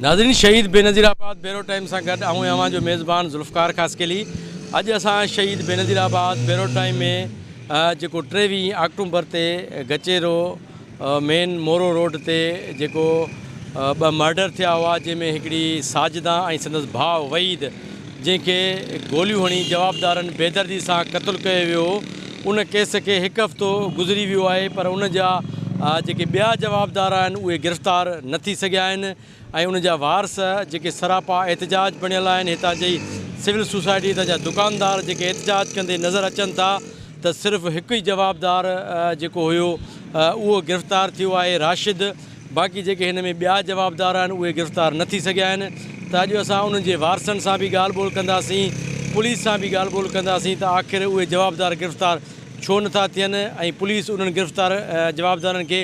नाज़रीन शहीद बेनज़ीराबाद बेरो टाइम से गड आऊँ जो मेज़बान ज़ुल्फ़कार खासकेली अज अस शहीद बेनज़ीराबाद बेरो टाइम में जो 23 अक्टूबर से गचेरो मेन मोरो रोड से जो ब मर्डर थे हुआ जैमें हिकड़ी साजिदा और संदस भाव वहीद जैसे गोलियों हणी जवाबदारन बेदर्दी से क़त्ल किया वियो उन केस के एक हफ़्तो गुज़री वियो है पर उन जा जेके ॿिया जवाबदार आहिनि उहे गिरफ़्तार न थी सघिया आहिनि ऐं उन जा वारस जेके सरापा एहतजाज बणियल आहिनि हितां जी सिविल सोसाइटी हितां जा दुकानदार जेके एहतजाज कंदे नज़र अचनि था त सिर्फ़ु हिकु ई जवाबदार जेको हुयो उहो गिरफ़्तार थियो आहे राशिद। बाक़ी जेके हिन में ॿिया जवाबदार आहिनि उहे गिरफ़्तार न थी सघिया आहिनि त अॼु असां उन्हनि जे वारसनि सां बि ॻाल्हि ॿोल कंदासीं, पुलिस सां बि ॻाल्हि ॿोल कंदासीं त आख़िर उहे जवाबदार गिरफ़्तार छो नथा थियनि ऐं पुलिस उन्हनि गिरफ़्तार जवाबदारनि खे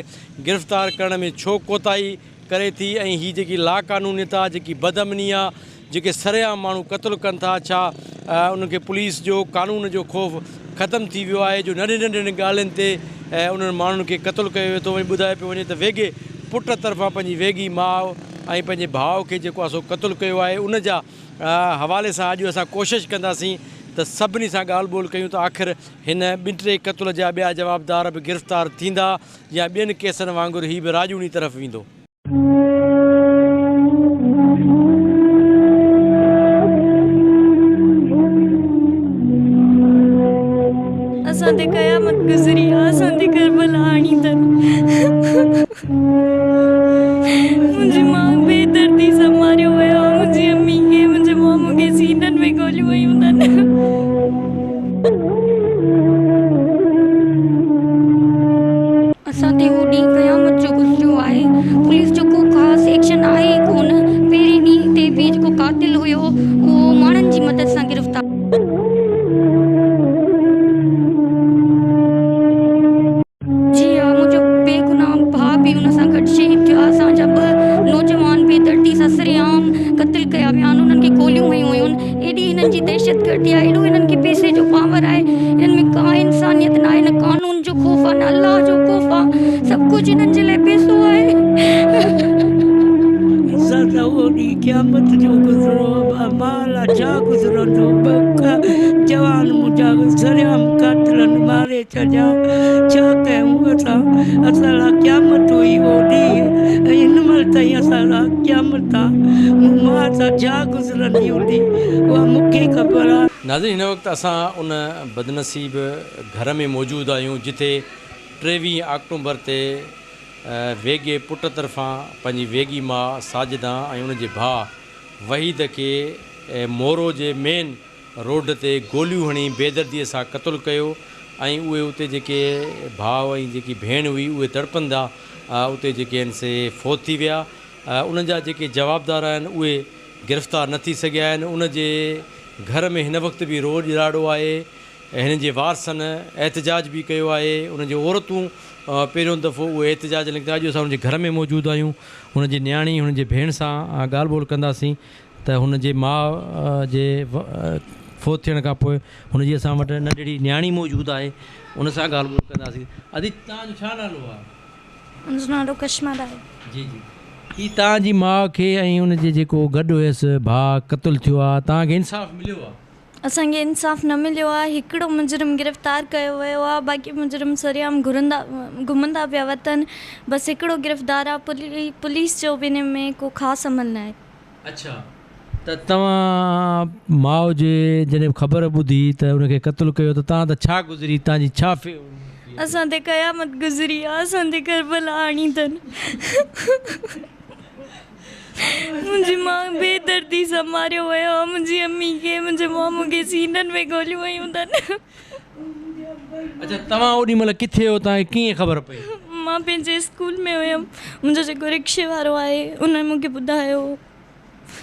गिरफ़्तार करण में छो कोताही करे थी ऐं हीअ जेकी लाक़ानूनियत आहे जेकी बदअमनी आहे जेके सरेआम माण्हू क़त्ल कनि था छा उनखे पुलिस जो कानून जो ख़ौफ़ ख़तमु थी वियो आहे जो नंढियुनि नंढियुनि ॻाल्हियुनि ते उन्हनि माण्हुनि खे क़त्ल कयो वेठो वञे। ॿुधाए पियो वञे त वेगे पुट तरफ़ां पंहिंजी वेगी माउ ऐं पंहिंजे भाउ खे जेको आहे सो क़त्ल कयो आहे उन जा हवाले सां अॼु असां कोशिशि कंदासीं त सभिनी सां ॻाल्हि ॿोल कयूं त आख़िर हिन ॿिनि टे क़त्ल जा ॿिया जवाबदार बि गिरफ़्तार थींदा या ॿियनि केसनि वांगुरु हीअ बि राजूनी तरफ़ वेंदो। असां ते क़यामत गुज़री आहे, असां ते करबला आणी अथनि। मुंहिंजी माउ बेदर्दी सां मारियो वियो आहे, मुंहिंजी अम्मी खे मुंहिंजे मामू खे सीननि में गोलियूं वयूं अथनि। असां ते उहो ॾींहुं क़यामत जो गुज़रियो आहे। पुलिस जो को ख़ासि एक्शन आहे ई कोन। पहिरें ॾींहं ते बि जेको कातिल हुयो उहो माण्हुनि जी मदद सां गिरफ़्तार जी हा। मुंहिंजो बेगुनाह भाउ बि हुन सां गॾु शहीद थियो आहे। असांजा 2 नौजवान बेदर्दी सां सरेआम क़त्ल कया विया आहिनि, उन्हनि खे गोलियूं हयूं हुयूं। एॾी हिननि जी दहशतगर्दी आहे, एॾो हिननि खे पैसे जो पावर आहे, हिननि में का इंसानियत न आहे, न कानून जो ख़ौफ़ आहे न अल्लाह जो ख़ौफ़ आहे। सभु कुझु हिननि जे लाइ पैसो आहे। उहो ॾींहुं क़यामत जो गुज़रो माला छा गुज़रंदो। जवान मुंहिंजा सरेआम कातिलनि मारे छॾिया, छा कयूं असां। असां लाइ क़यामत हुई उहो ॾींहुं, हिन महिल ताईं असां लाइ क़यामत आहे। मां सां छा गुज़रंदी हूंदी उहा मूंखे ख़बर आहे। नाज़रीन हिन वक़्तु असां उन बदनसीब घर में मौजूदु आहियूं जिथे 23 अक्टूबर ते वेगे पुट तरफ़ां पंहिंजी वेगी माउ साजिदा ऐं उनजे भाउ वहीद खे मोरो जे मेन रोड ते गोलियूं हणी बेदर्दीअ सां क़त्ल कयो ऐं उहे उते जेके भाउ ऐं जेकी भेण हुई उहे तड़पंदा उते जेके आहिनि से फ़ौत थी विया। उन्हनि जा जेके जवाबदार आहिनि उहे गिरफ़्तार न थी सघिया आहिनि। उनजे घर में हिन वक़्तु बि रोड ॾाढो आहे। हिन जे वारसनि एहतजाज बि कयो आहे। उन जी औरतूं पहिरियों दफ़ो उहे एहतजाज निकिता। अॼु असां हुनजे घर में मौजूदु आहियूं। हुनजी न्याणी हुनजे भेण सां ॻाल्हि ॿोल कंदासीं त हुनजे माउ जे फ़ौत थियण खां पोइ हुनजी असां वटि नंढड़ी न्याणी मौजूदु आहे, हुन सां ॻाल्हि ॿोल कंदासीं। अदी तव्हांजो छा नालो आहे? मुंहिंजो नालो कश्मा आहे। जी जी। ही तव्हांजी माउ खे ऐं हुनजे जेको गॾु हुयसि भाउ क़त्ल थियो आहे, तव्हांखे इंसाफ़ु मिलियो आहे? असांखे इंसाफ़ न मिलियो आहे। हिकिड़ो मुजरिम गिरफ़्तार कयो वियो आहे, बाक़ी मुजरिम सरेआम घुमंदा पिया वतन। बसि हिकिड़ो गिरफ़्तार आहे। पुलिस जो बि हिन में को ख़ासि अमल न आहे। अच्छा, त तव्हां माउ जे जॾहिं ख़बर ॿुधी त हुनखे क़त्ल कयो त तव्हां त छा गुज़री, तव्हांजी छा असां ते क़यामत गुज़री आहे, असां ते करबला आणी अथनि। मुंहिंजी माउ बेदर्दी सां मारियो वियो आहे, मुंहिंजी अम्मी खे मुंहिंजे मामू खे सीननि में गोलियूं वयूं अथनि। अच्छा, तव्हां ओॾी महिल किथे हो, तव्हांखे कीअं ख़बर पई? मां पंहिंजे स्कूल में हुयमि। मुंहिंजो जेको रिक्शे वारो आहे उन मूंखे ॿुधायो।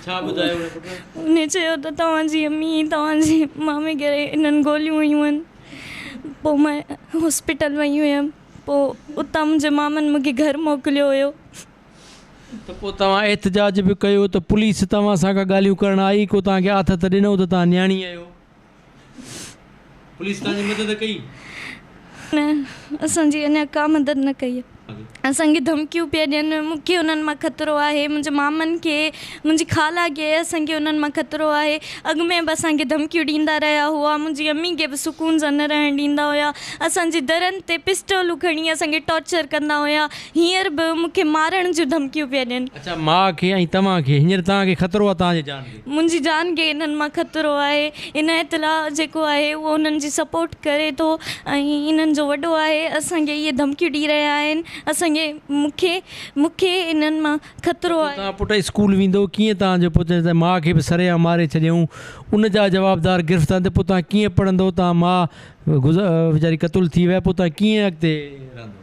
छा ॿुधायो? उन चयो त तव्हांजी अम्मी तव्हांजी मामे खे इन्हनि गोलियूं वयूं आहिनि। पोइ मां हॉस्पिटल वई हुयमि। पोइ उतां मुंहिंजे मामनि मूंखे घरु मोकिलियो हुयो। त पोइ तव्हां एहतजाज बि कयो त पुलिस तव्हां सां का ॻाल्हियूं करण आई, को तव्हांखे आथत ॾिनो त तव्हां न्याणी आहियो, पुलिस तव्हांजी मदद कई? न, असांजी अञा का मदद न कई आहे। असांखे धमकियूं पिया ॾियनि, मूंखे उन्हनि मां ख़तरो आहे, मुंहिंजे मामनि खे, मुंहिंजी ख़ाला खे, असांखे उन्हनि मां ख़तरो आहे। अॻु में बि असांखे धमकियूं ॾींदा रहिया हुआ, मुंहिंजी अम्मी खे बि सुकून सां न रहणु ॾींदा हुया, असांजे दरनि ते पिस्टलूं खणी असांखे टॉर्चर कंदा हुया, हींअर बि मूंखे मारण जूं धमकियूं पिया ॾियनि। अच्छा, माउ खे ऐं तव्हांखे हींअर तव्हांखे ख़तरो आहे तव्हांजी जान खे? मुंहिंजी जान खे इन्हनि मां ख़तरो आहे। इन इतला जेको आहे उहो उन्हनि जी सपोर्ट करे थो ऐं इन्हनि जो वॾो आहे, असांखे इहे धमकियूं ॾेई रहिया आहिनि, असांखे मूंखे इन्हनि मां ख़तरो आहे। तव्हां पुटु स्कूल वेंदो, कीअं तव्हांजो पुटु माउ खे बि सरेआम मारे छॾियऊं, उन जा जवाबदार गिरफ़्तार त पोइ तव्हां कीअं पढ़ंदो? तव्हां माउ वीचारी क़तूल थी विया, पोइ तव्हां कीअं अॻिते रहंदो?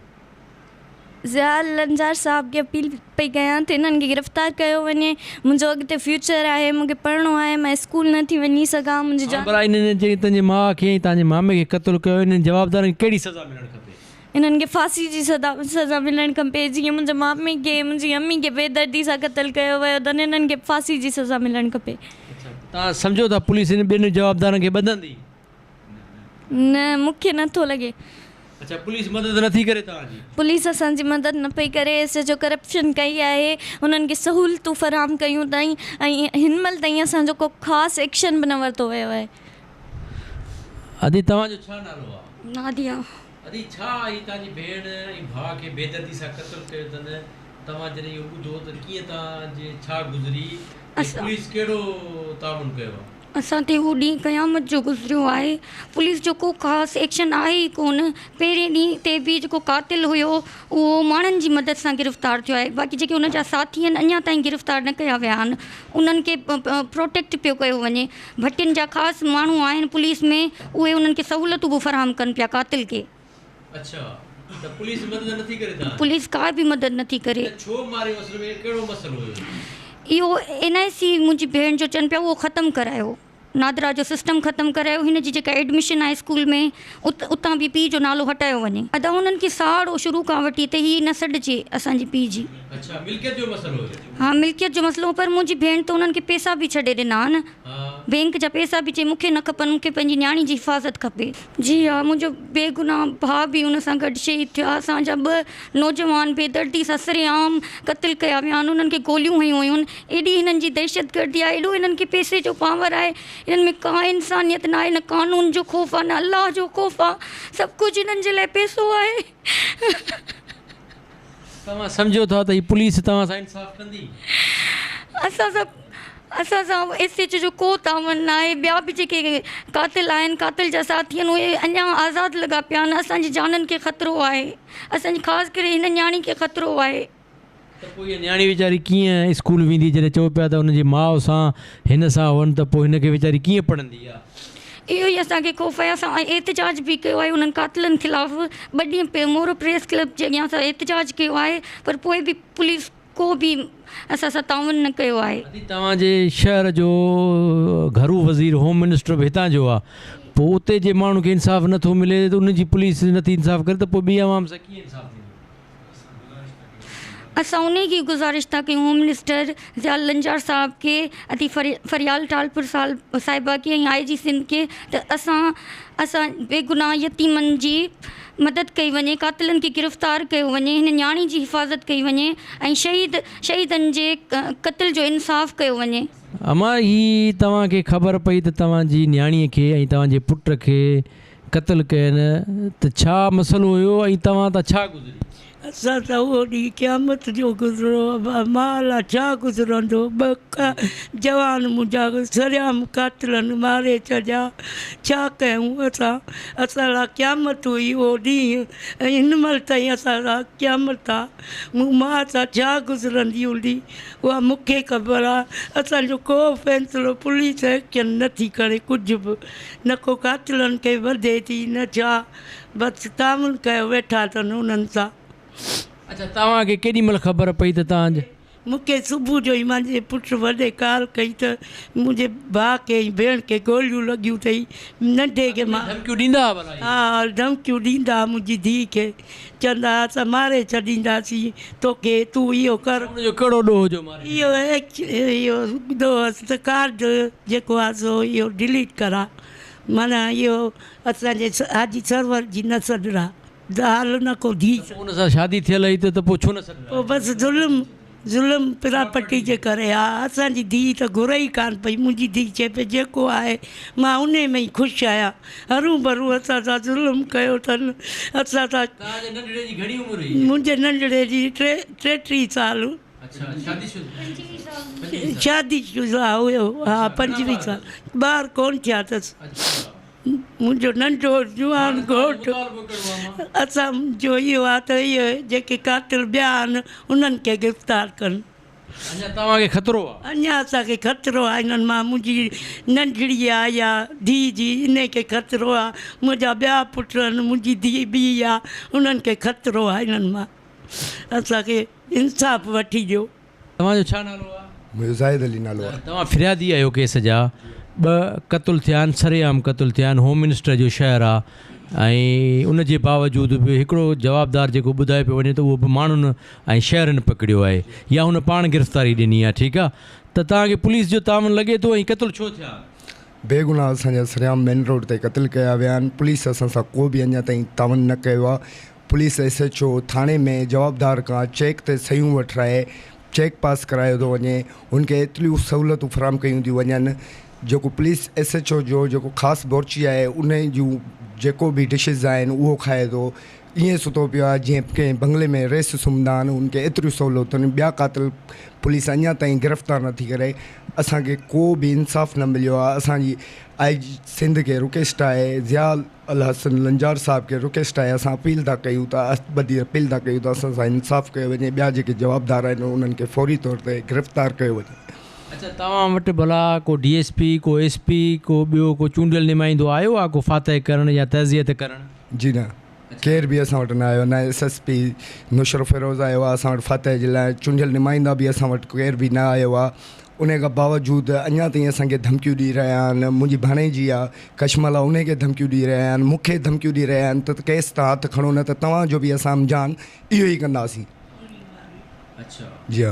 ज़िया लंजार साहब खे अपील पई कयां त इन्हनि खे गिरफ़्तार कयो वञे, मुंहिंजो अॻिते फ्यूचर आहे, मूंखे पढ़णो आहे, मां स्कूल नथी वञी सघां। मुंहिंजी जान पर इन्हनि जे तव्हांजे माउ खे ऐं तव्हांजे मामे खे क़तूल कयो, इन्हनि जवाबदारनि खे कहिड़ी सज़ा मिलणु खपे? इन्हनि खे फांसी जी सज़ा मिलणु खपे। जीअं मुंहिंजे मामे खे, मुंहिंजी अम्मी खे बेदर्दी सां क़तल कयो वियो, त इन्हनि खे फांसी जी सज़ा मिलणु खपे। तव्हां सम्झो था पुलिस इन ॿिनि जवाबदारनि खे ॿधंदी? न, मूंखे नथो लॻे। अच्छा, पुलिस मदद नथी करे तव्हांजी? पुलिस असांजी मदद न पई करे, जो करप्शन कई आहे, उन्हनि खे सहूलियतूं फ़राहम कयूं अथई ऐं हिन महिल ताईं असांजो को ख़ासि एक्शन बि न वरितो वियो आहे। अदी, तव्हांजो छा नालो आहे? नादिया। अदी, छा आई तव्हांजी भेण ऐं भाउ खे बेदर्दी सां क़तल कयो अथनि? तव्हां जॾहिं इहो ॿुधो त कीअं तव्हांजे छा गुज़री? पुलिस कहिड़ो ताउन कयो आहे? असां ते उहो ॾींहुं क़यामत जो गुज़रियो आहे। पुलिस जो को ख़ासि एक्शन आहे ई कोन। पहिरें ॾींहं ते बि जेको कातिल हुयो उहो माण्हुनि जी मदद सां गिरफ़्तार थियो आहे, बाक़ी जेके उन जा साथी आहिनि अञा ताईं गिरफ़्तार न कया विया आहिनि, उन्हनि खे प्रोटेक्ट पियो कयो वञे। भटियुनि जा ख़ासि माण्हू आहिनि पुलिस में, उहे उन्हनि खे सहूलियतूं बि फ़राहम कनि पिया कातिल खे। अच्छा, त पुलिस मदद नथी करे? पुलिस का बि मदद नथी करे। छो मारियो? असल में कहिड़ो मसलो हुयो? इहो NIC मुंहिंजी भेण जो चवनि पिया उहो ख़तमु करायो, नादरा जो सिस्टम ख़तमु करायो, हिन जी जेका एडमिशन आहे स्कूल में उतां बि पीउ जो नालो हटायो वञे। अदा उन्हनि खे साड़ शुरू खां वठी त हीअ न सॾिजे असांजी पीउ जी। अच्छा, मिल्कियत जो मसलो हुयो? हाँ, मिल्कियत जो मसलो। पर मुंहिंजी भेण त उन्हनि खे पैसा बि छॾे ॾिना आहिनि, बैंक जा पैसा बि, चई मूंखे न खपनि, मूंखे पंहिंजी न्याणी जी हिफ़ाज़त खपे। जी हा, मुंहिंजो बेगुनाह भाउ बि हुन सां गॾु शहीद थिया। असांजा 2 नौजवान बेदर्दी सां सरेआम क़तल कया विया आहिनि, उन्हनि खे गोलियूं हयूं हुयूं। एॾी हिननि जी दहशतगर्दी आहे, एॾो हिननि खे पैसे जो पावर आहे, हिननि में का इंसानियत न आहे, न कानून जो ख़ौफ़ आहे, न अल्लाह जो ख़ौफ़ आहे, सभु कुझु हिननि जे लाइ पैसो आहे। तव्हां सम्झो था त हीअ पुलिस तव्हां सां इंसाफ़ कंदी? असां सां SH जो को तावन न आहे। ॿिया बि जेके कातिल आहिनि, कातिल जा साथी आहिनि, उहे अञा आज़ादु लॻा पिया आहिनि। असांजी जाननि खे ख़तरो आहे, असांजी ख़ासि करे हिन न्याणी खे ख़तरो आहे। त पोइ इहा न्याणी वीचारी कीअं स्कूल वेंदी? जॾहिं चओ पिया त हुनजी माउ सां हिन सां हुअनि, त पोइ हिनखे वीचारी कीअं पढ़ंदी आहे? इहो ई असांखे ख़ौफ़ आहे। असां एतिजाज बि कयो आहे उन्हनि कातिलनि ख़िलाफ़। 2 ॾींहं पहिरियों मोरो प्रेस क्लब जे अॻियां असां एतिजाज कयो आहे, पर पोइ बि पुलिस को बि असां सां ताउन न कयो आहे। तव्हांजे शहर जो घरू वज़ीर होम मिनिस्टर बि हितां जो आहे, पोइ उते जे माण्हू खे इंसाफ़ नथो मिले त उनजी पुलिस नथी इंसाफ़ करे, त पोइ ॿी आवाम सां कीअं इंसाफ़ थींदो? असां उन जी गुज़ारिश था कयूं होम मिनिस्टर ज़िया लंजार साहब के, अति फरियाल टालपुर साहिबा के ऐं IG सिंध के, त असां बेगुनाह यतीमनि जी मदद कई वञे, कातिलनि खे गिरफ़्तार कयो वञे, हिन न्याणी जी हिफ़ाज़त कई वञे ऐं शहीदनि जे क़त्ल जो इंसाफ़ कयो वञे। अमा, ही तव्हांखे ख़बर पई त तव्हांजी न्याणीअ खे ऐं तव्हांजे पुट खे क़त्ल कयनि, त छा मसइलो हुयो ऐं तव्हां त छा गुज़री? असां त उहो ॾींहुं क़यामत जो गुज़रो, माला छा गुज़रंदो। 2 जवान मुंहिंजा सरियाम कातिलनि मारे छॾिया, छा कयूं असां लाइ क़यामत हुई उहो ॾींहुं, ऐं हिन महिल ताईं असां लाइ क़यामत आहे। मां सां छा गुज़रंदी हूंदी उहा मूंखे ख़बर आहे। असांजो को फ़ैसिलो पुलिस एक्शन नथी करे, कुझु बि न, को कातिलनि खे वधे थी न छा, बसि ताउन कयो वेठा अथनि उन्हनि सां। अच्छा, तव्हांखे केॾी महिल ख़बर पई त तव्हांजे? मूंखे सुबुह जो ई मुंहिंजे पुटु वॾे कॉल कई त मुंहिंजे भाउ खे ऐं भेण खे गोलियूं लॻियूं अथई। नंढे खे मां धमकियूं ॾींदा? हा, धमकियूं ॾींदा। मुंहिंजी धीउ खे चवंदा असां मारे छॾींदासीं तोखे, तूं इहो कर। कहिड़ो ॾोह जो? इहो ॾोह त कार्ड जेको आहे सो इहो डिलीट करा, माना इहो असांजे हाजी सरवर जी न सॾड़ा। दाल न को धी उन सां शादी थियल हुई त पोइ छो न सॾु पोइ बसि ज़ुल्म पिरापटी जे करे हा असांजी धीउ त घुर ई कान पई मुंहिंजी धीउ चए पई जेको आहे मां उन में ई ख़ुशि आहियां हरू भरू असां सां ज़ुल्म कयो अथनि असां सां तव्हांजे नंढड़े जी घणी उमिरि हुई? मुंहिंजे नंढड़े जी 33 साल अच्छा शादीशुदा शादीशुदा हुयो हा 25 साल ॿार कोन थिया अथसि मुंहिंजो नंढो जुवान घोटु असां जो इहो आहे त इहो जेके कातिल ॿिया आहिनि उन्हनि खे गिरफ़्तार कनि अञा तव्हांखे ख़तरो आहे? अञा असांखे ख़तरो आहे इन्हनि मां मुंहिंजी नंढड़ी आहे या धीउ जी इन खे ख़तरो आहे मुंहिंजा ॿिया पुट आहिनि मुंहिंजी धीउ ॿी आहे उन्हनि खे ख़तरो आहे इन्हनि मां असांखे इंसाफ़ वठी ॾियो। तव्हांजो छा नालो आहे? मुंहिंजो ज़ाहिद अली नालो आहे। तव्हां फिरियादी आहियो केस जा, 2 क़तल थिया आहिनि, सरेआम क़तल थिया आहिनि, होम मिनिस्टर जो शहरु आहे ऐं उन जे बावजूदि बि हिकिड़ो जवाबदार जेको ॿुधाए पियो वञे त उहो बि माण्हुनि ऐं शहरनि पकड़ियो आहे या हुन पाण गिरफ़्तारी ॾिनी आहे, ठीकु आहे, त तव्हांखे पुलिस जो तावन लॻे थो ऐं क़तल छो थिया? बेगुनाह असांजा सरेआम मेन रोड ते क़तल कया विया आहिनि। पुलिस असां सां को बि अञा ताईं तावन न कयो आहे। पुलिस SHO थाणे में जवाबदार खां चेक ते सयूं वठराए चेक पास करायो थो वञे, उनखे एतिरियूं सहूलियतूं फराहम कयूं थियूं वञनि। जेको पुलिस SHO जो जेको ख़ासि बोर्ची आहे उन जूं जेको बि डिशिज़ आहिनि उहो खाए थो, ईअं सुतो पियो आहे जीअं कंहिं बंगले में रेस सुम्हंदा आहिनि, उनखे एतिरियूं सहूलियतूं आहिनि। ॿिया कातिल पुलिस अञा ताईं गिरफ़्तार नथी करे, असांखे को बि इंसाफ़ न मिलियो आहे। असांजी IG सिंध खे रिक्वेस्ट आहे, ज़िया अल हसन लंजार साहब खे रिक्वेस्ट आहे, असां अपील था कयूं अपील था कयूं त असां सां इंसाफ़ कयो वञे, ॿिया जेके जवाबदार आहिनि उन्हनि खे फौरी तौर ते गिरफ़्तार कयो वञे। अच्छा, तव्हां वटि भला को DSP को SP को ॿियो को चूंडियल नुमाइंदो आयो आहे को फातह करणु या तज़ियत करणु? जी न, केर बि असां वटि न आयो, न SSP नुशर फिरोज़ आयो आहे असां वटि फातह जे लाइ, चूंडियल नुमाइंदा बि असां वटि केर बि न आयो आहे। उन खां बावजूदि अञा ताईं असांखे धमकियूं ॾेई रहिया आहिनि। मुंहिंजी भाणेजी आहे कशमला, उनखे धमकियूं ॾेई रहिया आहिनि, मूंखे धमकियूं ॾेई रहिया आहिनि त केस तव्हां हथु खणो न त तव्हांजो बि असां अंजाम इहो ई कंदासीं। अच्छा जी हा,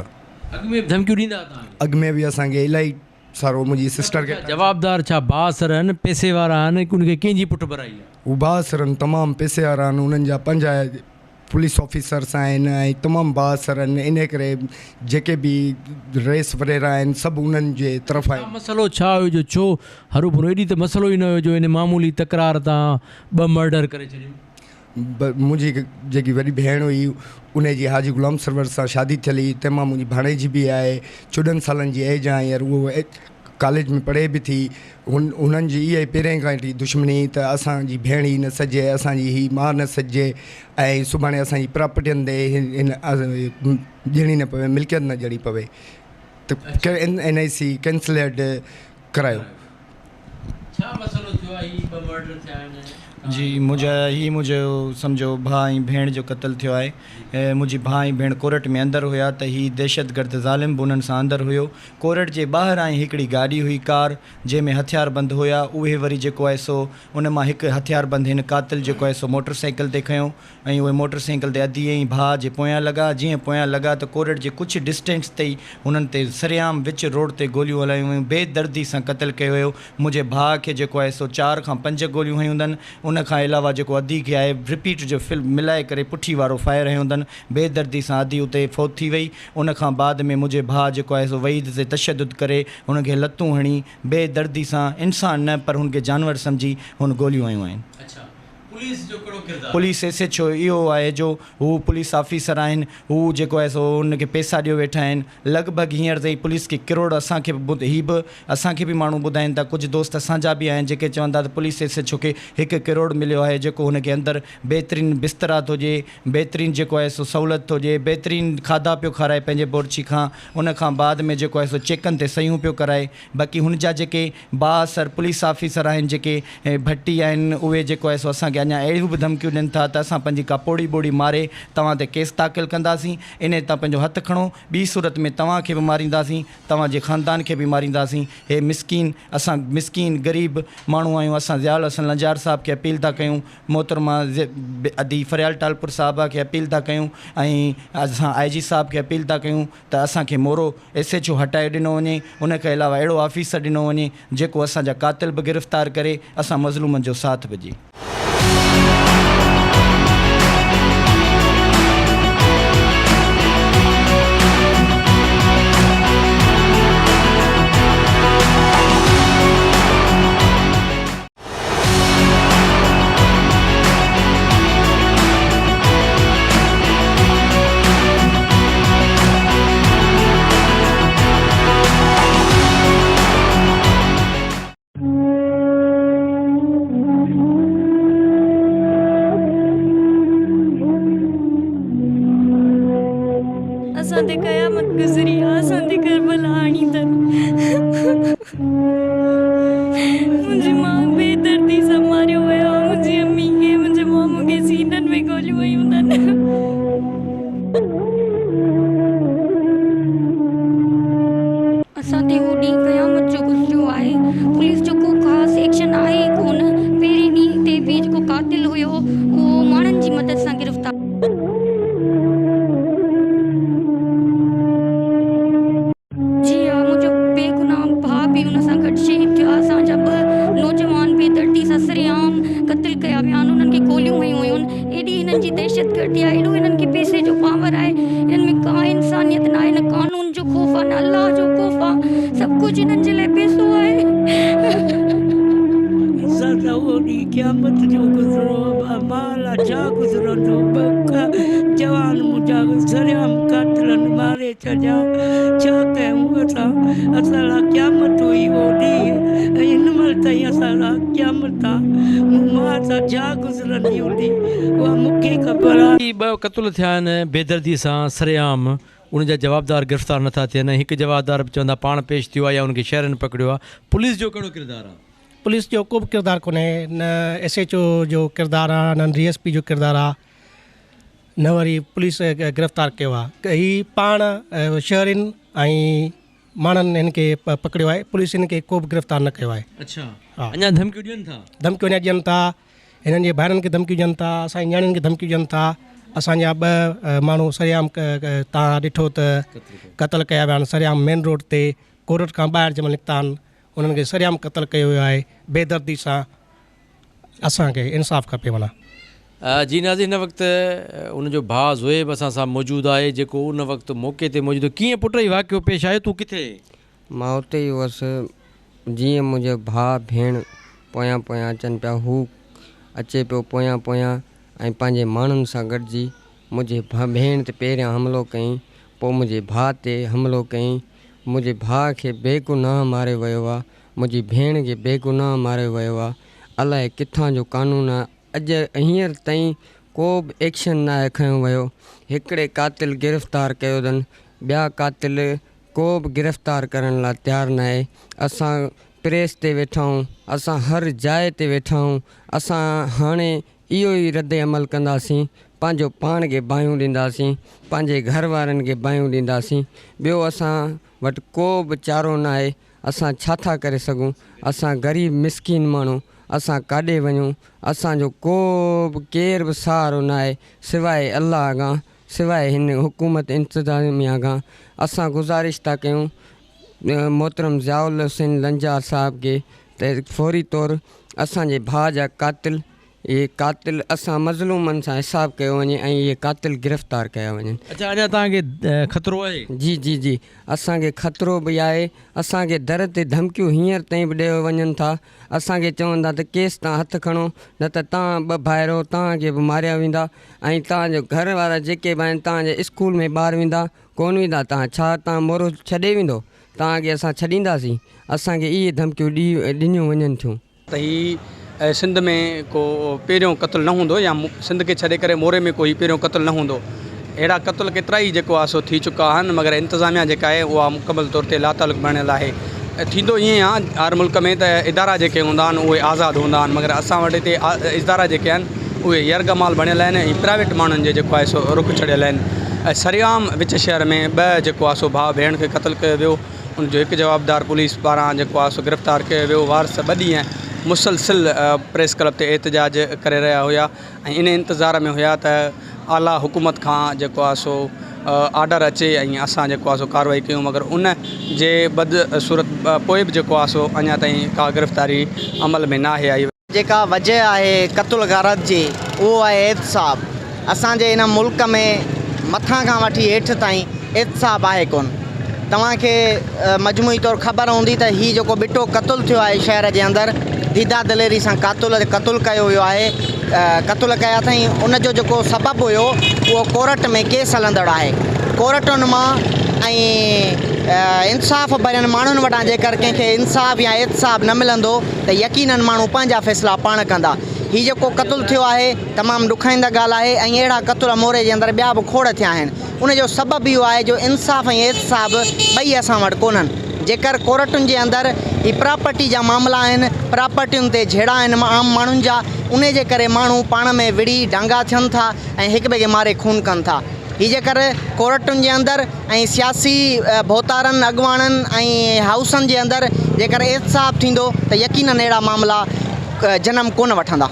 अॻु में धमकियूं ॾींदा तव्हां? अॻु में बि असांखे इलाही सारो मुंहिंजी सिस्टर खे जवाबदार छा बासर आहिनि, पैसे वारा आहिनि, उनखे कंहिंजी पुठ भराई आहे? उहे बासर आहिनि, तमामु पैसे वारा आहिनि, उन्हनि जा 5 पुलिस ऑफिसर्स आहिनि ऐं तमामु बासर आहिनि। इन करे जेके बि रेस वग़ैरह आहिनि सभु उन्हनि जे तरफ़ आहिनि। मसइलो छा हुयो जो छो हरू भरू एॾी त मसइलो ई न हुयो जो इन मामूली तकरार तां 2 मर्डर करे छॾियूं? मुंहिंजी जेकी वॾी भेण हुई उनजी हाजी गुलाम सरवर सां शादी थियल हुई, तंहिंमां मुंहिंजी भाणेजी बि आहे, 14 सालनि जी एज आहे, हींअर उहो कॉलेज में पढ़े बि थी। उन्हनि जी इहा पहिरें खां वठी दुश्मनी त असांजी भेण ई न सजे, असांजी ही माउ न सजे ऐं सुभाणे असांजी प्रॉपर्टियुनि ते हिन ॾियणी न पवे, मिल्कियत न ॾियणी पवे, त NIC कैंसलेट करायो। छा मसइलो थियो आहे? 2 मर्डर थिया आहिनि जी, मुंहिंजो सम्झो भाउ ऐं भेण जो क़तल थियो आहे। मुंहिंजी भाउ ऐं भेण कोर्ट में अंदरि हुया त ही दहशतगर्द ज़ालिम बि उन्हनि सां अंदरि हुयो। कोर्ट जे ॿाहिरि ऐं हिकिड़ी गाॾी हुई कार जंहिंमें हथियारबंद हुया, उहे वरी जेको आहे सो उन मां हिकु हथियारबंद हिन कातिल जेको आहे सो मोटरसाइकिल ते खयों ऐं उहे मोटरसाइकिल ते अधी ऐं भाउ जे पोयां लॻा। जीअं पोयां लॻा त कोर्ट जे कुझु डिस्टेंस ते ई हुननि ते सरेआम विच रोड ते गोलियूं हलायूं हुयूं, बेदर्दी सां क़तल कयो हुयो। मुंहिंजे भाउ खे जेको आहे सो 4 खां 5 गोलियूं हयूं अथनि, उन खां अलावा जेको अधी खे आहे रिपीट जो फिल्म मिलाए करे पुठी वारो फायर हयूं अथनि, बेदर्दी सां अधी उते फौत थी वई। उन खां बाद में मुंहिंजे भाउ जेको आहे सो वहीद ते तशद्दुद करे हुनखे लतूं हणी बेदर्दी सां, इंसान न पर हुनखे जानवर सम्झी हुन गोलियूं हयूं आहिनि। पुलिस SHO इहो आहे जो हू पुलिस ऑफिसर आहिनि, हू जेको आहे सो हुनखे पैसा ॾियो वेठा आहिनि। लॻभॻि हींअर ताईं पुलिस खे किरोड़ असांखे असांखे बि माण्हू ॿुधाइनि था, कुझु दोस्त असांजा बि आहिनि जेके चवंदा त पुलिस SHO खे 1 करोड़ मिलियो आहे, जेको हुनखे अंदरि बहितरीनु बिस्तरा थो ॾिए, बहितरीनु जेको आहे सो सहूलियत थो ॾिए, बहितरीनु खाधा पियो खाराए पंहिंजे बोर्ची खां। उन खां बाद में जेको आहे सो चेकनि ते सयूं पियो कराए। बाक़ी हुन जा जेके बासर पुलिस ऑफिसर आहिनि, जेके भट्टी आहिनि, उहे जेको आहे सो असांखे अञा अहिड़ियूं बि धमकियूं ॾियनि था त असां पंहिंजी का ॿोड़ी मारे तव्हां ते केस दाख़िल कंदासीं, इन तां पंहिंजो हथु खणो, ॿी सूरत में तव्हांखे बि मारींदासीं, तव्हांजे ख़ानदान खे बि मारींदासीं। हे मिसकीन गरीब माण्हू आहियूं। असां ज़िया हसन लंजार साहब खे अपील था कयूं, मोहतरमा अदी फरियाल टालपुर साहिबा खे अपील था कयूं ऐं असां IG साहब खे अपील था कयूं त असांखे मोरो SHO हटाए ॾिनो वञे, उन खां अलावा अहिड़ो ऑफिसर ॾिनो वञे जेको असांजा कातिल बि गिरफ़्तार करे, असां मज़लूमनि जो साथ ॾिजे। में पैसो आहे। सदा ओडी क़यामत जो गुज़रो माला छा गुज़रंदो बका जवान मुंहिंजा सरियाम कातलनि मारे छॾिया छा कयूं असां लाइ क़यामत हुई ओडी हिन महिल ताईं असां लाइ क़यामत आहे मां सां छा गुज़रंदी हूंदी उहा मूंखे ख़बर आहे। ही ॿ क़तल थिया आहिनि बेदर्दी सां सरेआम, उन जा जवाबदार गिरफ़्तार नथा थियनि। हिकु जवाबदार बि चवंदा पाण पेश थियो आहे या उनखे शहरनि पकड़ियो आहे। पुलिस जो कहिड़ो किरदारु आहे? पुलिस जो को बि किरदारु कोन्हे, न SHO जो किरदारु आहे, न DSP जो किरदारु आहे, न वरी पुलिस गिरफ़्तार कयो आहे। ही पाण शहरनि ऐं माण्हुनि हिन खे पकड़ियो आहे। पुलिस हिन खे को बि गिरफ़्तार न कयो आहे। अच्छा, हा। अञा धमकियूं ॾियनि था? धमकियूं अञा ॾियनि था, हिननि जे भाइरनि खे धमकियूं ॾियनि था, असांजी नियाणियुनि खे धमकियूं ॾियनि था। असांजा 2 माण्हू सरियाम तव्हां ॾिठो त क़तल कया विया आहिनि सरियाम मेन रोड ते, कोर्ट खां ॿाहिरि जंहिंमहिल निकिता आहिनि उन्हनि खे सरियाम क़तल कयो वियो आहे बेदर्दी सां। असांखे इंसाफ़ खपे माना। जी नाज़, हिन वक़्तु उनजो भाउ ज़ोएब असां सां मौजूदु आहे जेको उन वक़्तु मौक़े ते मौजूदु। कीअं पुट ई वाक़ियो पेश आयो? तूं किथे? मां उते ई हुअसि। जीअं मुंहिंजो भाउ भेण पोयां पोयां अचनि पिया, हू अचे पियो पोयां पोयां ऐं पंहिंजे माण्हुनि सां गॾिजी मुंहिंजे भेण ते पहिरियां हमिलो कयईं, पोइ मुंहिंजे भाउ ते हमिलो कयईं। मुंहिंजे भाउ खे बेगुनाह मारियो वियो आहे, मुंहिंजी भेण खे बेगुनाह मारियो वियो आहे। अलाए किथां जो कानून आहे, अॼु हींअर ताईं को बि एक्शन न खयो वियो। हिकिड़े कातिल गिरफ़्तार कयो अथनि, ॿिया कातिल को बि गिरफ़्तार करण लाइ तयारु न आहे। असां प्रेस ते वेठा आहियूं, असां हर जाइ ते वेठा आहियूं। असां हाणे इहो ई रद्द अमल कंदासीं, पंहिंजो पाण खे बाहियूं ॾींदासीं, पंहिंजे घर वारनि खे बाहियूं ॾींदासीं। ॿियो असां वटि को बि चारो न आहे। असां छा था करे सघूं? असां ग़रीब मिसकिन माण्हू, असां काॾे वञूं? असांजो को बि केर बि सहारो न आहे सवाइ अलाह खां, सवाइ हिन हुकूमत इंतिज़ामिया खां। असां गुज़ारिश था कयूं मोहतरम ज़ियाउल हुसैन लंजार साहब खे त फौरी तौरु असांजे भाउ जा कातिल, इहे कातिल असां मज़लूमनि सां हिसाबु कयो वञे ऐं इहे कातिल गिरफ़्तार कया वञनि। अच्छा, अञा तव्हांखे ख़तरो आहे? जी जी जी, असांखे ख़तरो बि आहे। असांखे दर ते धमकियूं हींअर ताईं बि ॾियो वञनि था। असांखे चवंदा त केस तव्हां हथु खणो, न त तव्हां 2 भाइरो तव्हांखे बि मारिया वेंदा ऐं तव्हांजो घर वारा जेके बि आहिनि तव्हांजे स्कूल में ॿार वेंदा कोन वेंदा। तव्हां मोरो छॾे वेंदो? तव्हांखे असां छॾींदासीं। असांखे इहे धमकियूं ॾिनियूं वञनि थियूं। त ही सिंध में को पहिरियों क़तल न हूंदो या सिंध खे छॾे करे मोरे में कोई पहिरियों क़तल न हूंदो। अहिड़ा क़तल केतिरा ई जेको आहे सो थी चुका आहिनि, मगर इंतिज़ामिया जेका आहे उहा मुकमल तौर ते लातालुक़ बणियल आहे। थींदो ईअं आहे हर मुल्क में त इदारा जेके हूंदा आहिनि उहे आज़ादु हूंदा आहिनि, मगर असां वटि हिते इदारा जेके आहिनि उहे यरगमाल बणियल आहिनि ऐं प्राइवेट माण्हुनि जे जेको आहे सो रुख छॾियल आहिनि। सरियाम विच शहर में 2 जेको आहे सो भाउ भेण खे क़तल कयो वियो। उनजो हिकु जवाबदार पुलिस पारां जेको आहे सो गिरफ़्तार कयो वियो। वारस 2 ॾींहं मुसलसिल प्रेस क्लब ते एहतजाज करे रहिया हुया ऐं इन इंतज़ार में हुया त आला हुकूमत खां जेको आहे सो ऑर्डर अचे ऐं असां जेको आहे सो कार्रवाई कयूं, मगर उन जे बदसूरत पोइ बि जेको आहे सो अञा ताईं का गिरफ़्तारी अमल में न आहे आई। जेका वजह आहे क़तल गारत जी उहो आहे एहतिसाब। असांजे इन मुल्क में मथां खां वठी हेठि ताईं एहतिसाब आहे कोन। तव्हांखे मजमूई तौरु ख़बर हूंदी त हीउ जेको बिटो क़तल थियो आहे शहर जे अंदरि दीदा दिलेरी सां क़तल कयो वियो आहे। क़तल कया अथई, उनजो जेको सबबु हुयो उहो कोर्ट में केस हलंदड़ आहे। कोर्टुनि मां ऐं इंसाफ़ भरियनि माण्हुनि वटां जेकर कंहिंखे इंसाफ़ या एहतिसाब न मिलंदो त यकीनन माण्हू पंहिंजा फ़ैसिला पाण कंदा। हीउ जेको क़तल थियो आहे तमामु ॾुखाईंदा ॻाल्हि आहे ऐं अहिड़ा क़तल मोरे जे अंदरि ॿिया बि खोड़ थिया आहिनि। उनजो सबबु इहो आहे जो इंसाफ़ ऐं एहतिसाब ॿई असां वटि कोन्हनि। जेकर कोर्टुनि जे अंदरि ही प्रॉपर्टी जा मामला आहिनि, प्रॉपर्टियुनि ते झेड़ा आहिनि आम माण्हुनि जा, उन जे करे माण्हू पाण में विड़ी डांगा थियनि था ऐं हिक ॿिए खे मारे खून कनि था। हीअ जेकर कोर्टुनि जे अंदरि ऐं सियासी भोतारनि अॻुवाणनि ऐं हाउसनि जे अंदरि जेकर एहतिसाब थींदो त यकीनन अहिड़ा मामला जनम कोन वठंदा।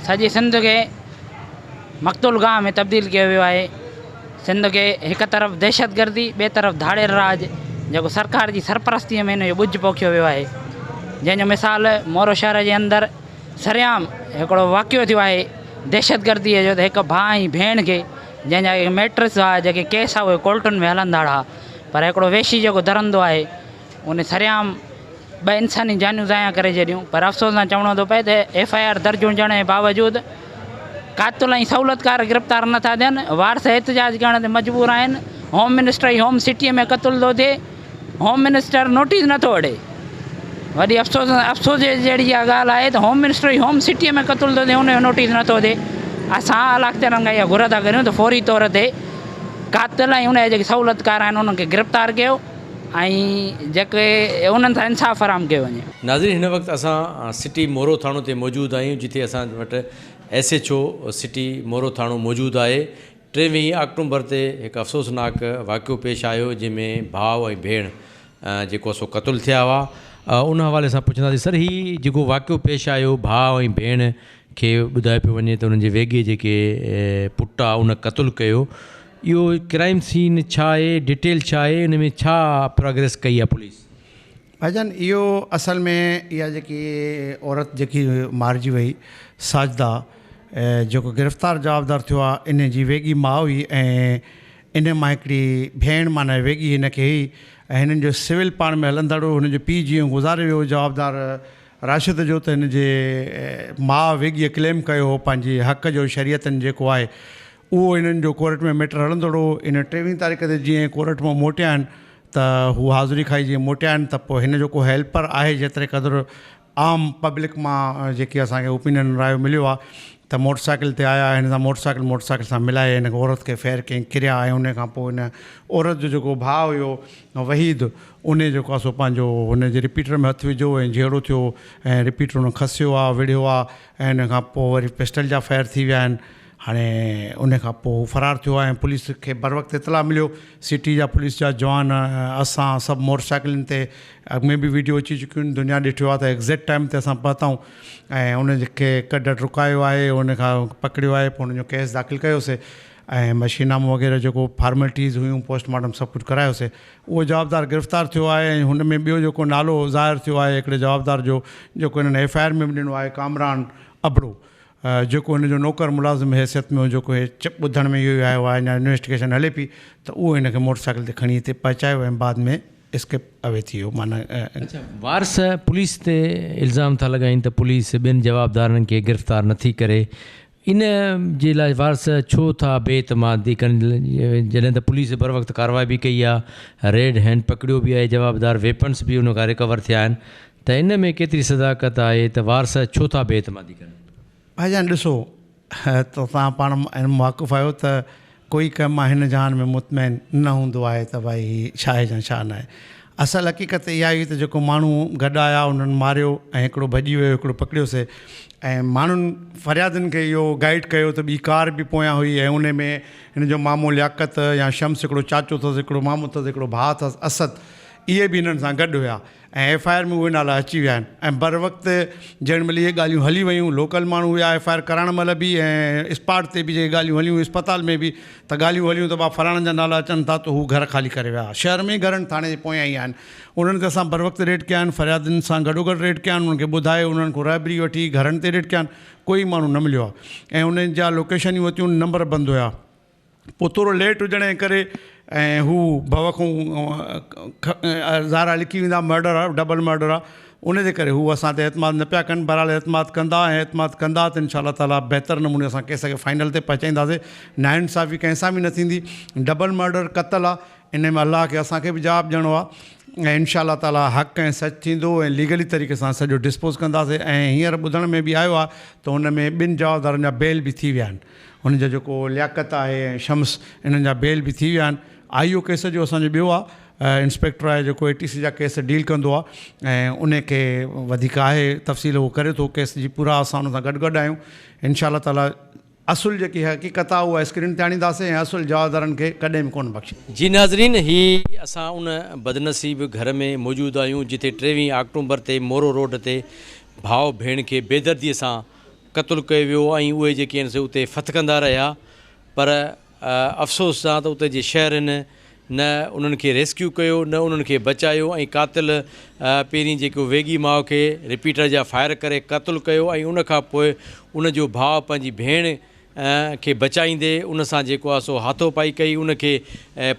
सॼे सिंध खे मक़तूल गाह में तब्दील कयो वियो आहे। सिंध खे हिकु तरफ़ दहशतगर्दी, ॿिए तरफ़ धाड़ेर राज जेको सरकार जी सरपरस्तीअ में हिन जो ॿुज पोखियो वियो आहे। जंहिंजो मिसाल मोरो शहर जे अंदरि सरियाम हिकिड़ो वाक़ियो थियो आहे दहशतगर्दीअ जो, त हिकु भाउ ऐं भेण खे जंहिंजा मैट्रिक्स हुआ जेके केस आहे उहे कोर्टुनि में हलंदा हुआ, पर हिकिड़ो वेशी जेको धरंदो आहे उन सरियाम ॿ इंसानी जानियूं ज़ाया करे छॾियूं। पर अफ़सोस सां चवणो थो पए त FIR दर्ज हुजण जे बावजूदि कातिल ऐं सहूलियतकार गिरफ़्तार नथा थियनि। वारस एहतजाज करण ते मजबूर आहिनि। होम मिनिस्टर जी होम सिटीअ में क़तलु थो थिए, होम मिनिस्टर नोटिस नथो अड़े। वॾी अफ़सोस जहिड़ी इहा ॻाल्हि आहे त होम मिनिस्टर जी होम सिटीअ में क़तलु थो थिए, हुनजो नोटिस नथो थिए। असां अलाह ताला खां इहा घुर था करियूं त फौरी तौर ते कातिल ऐं उनजा जेके सहूलियतकार आहिनि उन्हनि खे गिरफ़्तार कयो ऐं जेके उन्हनि सां इंसाफ़ फराहम कयो वञे। नाज़रीन, हिन वक़्तु असां सिटी मोरो थाणो ते मौजूदु आहियूं, जिथे असां वटि SHO सिटी मोरो थाणो मौजूदु आहे। 23 अक्टूबर ते हिकु अफ़सोसनाक वाक़ियो पेश आयो जंहिंमें भाउ ऐं भेण जेको सो क़तलु थिया हुआ। उन हवाले सां पुछंदासीं, सर ही जेको वाक़ियो पेश आयो भाउ ऐं भेण खे ॿुधाए पियो वञे त उन्हनि जे वेगे जेके पुटु आहे उन क़तलु कयो, इहो क्राइम सीन छा आहे, डिटेल छा आहे, इन में छा प्रोग्रेस कई आहे पुलिस? भाईजान, इहो असल में इहा जेकी औरत जेकी मारिजी वई साजिदा, जेको गिरफ़्तार जवाबदार थियो आहे इन जी वेगी माउ हुई ऐं इन मां हिकिड़ी भेण माना वेगी हिन खे हुई ऐं हिननि जो सिविल पाण में हलंदड़ो हुन जो पीउ जीअं गुज़ारे वियो जवाबदार राशिद जो, त हिन जे माउ वेगीअ क्लेम कयो हो पंहिंजे हक़ जो शरीयतनि जेको आहे उहो हिननि जो कोर्ट में मैटर हलंदड़ो। इन 23 तारीख़ ते जीअं कोर्ट मां मोटिया आहिनि त हू हाज़िरी खाई जीअं मोटिया आहिनि त पोइ हिन जो को हेल्पर आहे जेतिरे क़दुरु आम पब्लिक मां जेकी असांखे ओपिनियन राय मिलियो आहे त मोटरसाइकिल ते आया, हिन सां मोटरसाइकिल सां मिलाए हिन औरत खे फेर कयईं, किरिया ऐं उन खां पोइ हिन औरत जो जेको भाउ हुयो वहीद, उन जेको आहे सो पंहिंजो हुन जे रिपीटर में हथु विझो ऐं जहिड़ो थियो ऐं रिपीटर हुन खसियो आहे, विढ़ियो आहे ऐं हिन खां पोइ वरी पिस्टल जा फायर थी विया आहिनि। हाणे उन खां पोइ फरार थियो आहे ऐं पुलिस खे बर वक़्तु इतला मिलियो। सिटी जा पुलिस जा जवान असां सभु मोटरसाइकिलनि ते अॻ में बि वीडियो अची चुकियूं आहिनि, दुनिया ॾिठो आहे त एग्ज़ैक्ट टाइम ते असां पहुताऊं ऐं उन खे कढ रुकायो आहे, उन खां पकड़ियो आहे, पोइ हुनजो केस दाख़िल कयोसीं ऐं मशीनामो वग़ैरह जेको फॉर्मेलिटीज़ हुयूं पोस्टमार्टम सभु कुझु करायोसीं। उहो जवाबदार गिरफ़्तार थियो आहे ऐं हुन में ॿियो जेको नालो ज़ाहिर थियो आहे हिकिड़े जवाबदार जो जेको हिननि FIR में बि ॾिनो आहे, कामरान अबड़ो, जेको हिनजो नौकर मुलाज़िम हैसियत में जेको ॿुधण में इहो आयो आहे, अञा इन्वेस्टिगेशन हले पई त उहो हिनखे मोटरसाइकिल ते खणी हिते पहुचायो ऐं बाद में स्केप अवे थी वियो। माना वारस पुलिस ते इल्ज़ाम था लॻाइनि त पुलिस ॿिनि जवाबदारनि खे गिरफ़्तार नथी करे, इन जे लाइ वारस छो था बेइतमादी कनि जॾहिं त पुलिस बर वक़्तु कार्रवाई बि कई आहे, रेड हैंड पकड़ियो बि आहे, जवाबदार वेपन्स बि उन खां रिकवर थिया आहिनि, त इन में केतिरी सदाकत आहे त वारस छो था बेइतमादी कनि? भाईजान ॾिसो, त तव्हां पाण वाक़ुफ़ु आहियो त कोई कमु आहे हिन जहान में मुतमैन न हूंदो आहे त भई छा आहे या छा न आहे। असल हक़ीक़त इहा हुई त जेको माण्हू गॾु आया उन्हनि मारियो ऐं हिकिड़ो भॼी वियो, हिकिड़ो पकड़ियोसीं ऐं माण्हुनि फरियादनि खे इहो गाइड कयो त ॿी कार बि पोयां हुई ऐं उन में हिन जो मामो लियाकत या शम्स हिकिड़ो चाचो अथसि, हिकिड़ो मामो अथसि, हिकिड़ो भाउ अथसि असद, इहे बि हिननि सां गॾु हुया ऐं FIR में उहे नाला अची विया आहिनि ऐं बर वक़्तु जंहिं महिल इहे ॻाल्हियूं हली वयूं, लोकल माण्हू हुया FIR करण महिल बि ऐं स्पॉट ते बि जेके ॻाल्हियूं हलियूं, अस्पताल में बि त ॻाल्हियूं हलियूं त फलाणनि जा नाला अचनि था, त हू घर ख़ाली करे विया। शहर में घरनि थाणे जे पोयां ई आहिनि, उन्हनि ते असां बर वक़्तु रेड कया आहिनि, फरियादनि सां गॾोगॾु रेड कया आहिनि, उन्हनि खे ॿुधायो, उन्हनि खां राइबरी वठी घरनि ते रेड कया आहिनि, कोई माण्हू न मिलियो आहे ऐं उन्हनि जा लोकेशनियूं वरितियूं, नंबर बंदि हुया। पोइ थोरो लेट हुजण जे करे ऐं हू भव खां ज़ारा लिखी वेंदा मर्डर आहे, डबल मर्डर आहे, उनजे करे हू असां ते एतमाद न पिया कनि। बहरहाल एतमाद कंदा ऐं एतमाद कंदा त इंशाअल्लाह ताला बहितर नमूने असां केस खे फाइनल ते पहुचाईंदासीं। नाइंसाफ़ी कंहिंसां बि न थींदी, डबल मर्डर क़तल आहे, इन में अलाह खे असांखे बि जवाबु ॾियणो आहे ऐं इंशाअल्लाह ताला हक़ ऐं सच थींदो ऐं लीगली तरीक़े सां सॼो डिस्पोज़ कंदासीं। ऐं हींअर ॿुधण में बि आयो आहे त हुन में ॿिनि जवाबदारनि जा बेल बि थी विया आहिनि, हुनजो जेको लियाकत आहे ऐं शम्स, इन्हनि जा बेल बि थी विया आहिनि। IO केस जो असांजो ॿियो आहे, इंस्पेक्टर आहे जेको ATC जा केस डील कंदो आहे ऐं उनखे वधीक आहे तफ़सील उहो करे थो केस जी, पूरा असां उन सां गॾु आहियूं। इंशाअल्लाह ताला असुल जेकी हक़ीक़त आहे उहा स्क्रीन ते आणींदासीं ऐं असुल जवाबदारनि खे कॾहिं बि कोन बख़्शे। जी नाज़रीन, ही असां उन बदनसीब घर में मौजूदु आहियूं जिथे 23 अक्टूबर ते मोरो रोड ते भाउ भेण खे बेदर्दीअ सां क़तलु कयो वियो ऐं उहे जेके आहिनि से उते फतकंदा रहिया, पर अफ़सोस सां त उते जे शहरनि न उन्हनि खे रेस्क्यू कयो, न उन्हनि खे बचायो ऐं कातिल पहिरीं जेको वेगी माउ खे रिपीटर जा फायर करे क़तलु कयो ऐं उन खां पोइ उनजो भाउ पंहिंजी भेण खे बचाईंदे उन सां जेको आहे सो हाथो पाई कई, उनखे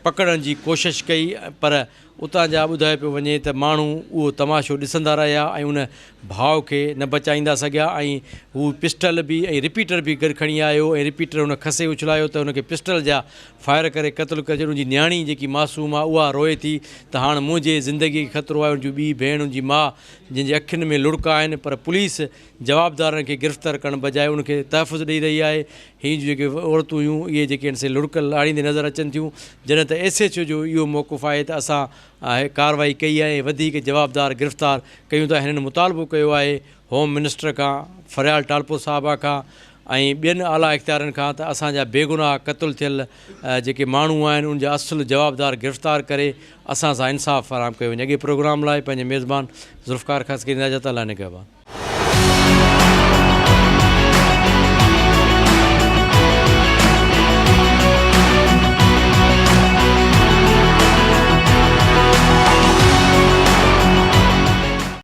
पकड़ण जी कोशिशि कई, पर उतां जा ॿुधाए पियो वञे त माण्हू उहो तमाशो ॾिसंदा रहिया ऐं उन भाउ खे न बचाईंदा सघिया ऐं हू पिस्टल बि ऐं रिपीटर बि गॾु खणी आयो ऐं रिपीटर हुन खसे उछलायो त हुनखे पिस्टल जा फायर करे क़तलु करे छॾियो। उनजी न्याणी जेकी मासूम आहे उहा रोए थी त हाणे मुंहिंजे ज़िंदगी खे ख़तरो आहे। उनजी ॿी भेण उनजी माउ जंहिंजे अखियुनि में लुड़का आहिनि, पर पुलिस जवाबदारनि खे गिरफ़्तार करण बजाए उनखे तहफ़ुज़ ॾेई रही आहे। हीअ जेके औरतूं हुयूं इहे जेके आहिनि से लुड़क लाड़ींदे नज़र अचनि थियूं। जॾहिं त SHO जो इहो मौक़ुफ़ आहे त असां कार्रवाई कई आहे, वधीक जवाबदार गिरफ़्तार कयूं था। हिननि मुतालबो कयो आहे होम मिनिस्टर खां, फरियाल टालपो साहिबा खां ऐं ॿियनि आला इख़्तियारनि खां त असांजा बेगुनाह क़तलु थियल जेके माण्हू आहिनि उनजा असुलु जवाबदार गिरफ़्तार करे असां सां इंसाफ़ फ़राहम कयो वञे। अॻे प्रोग्राम लाइ पंहिंजे मेज़बान ज़ुल्फ़कार ख़ासि खे इजाज़त अलाह ने कयो आहे।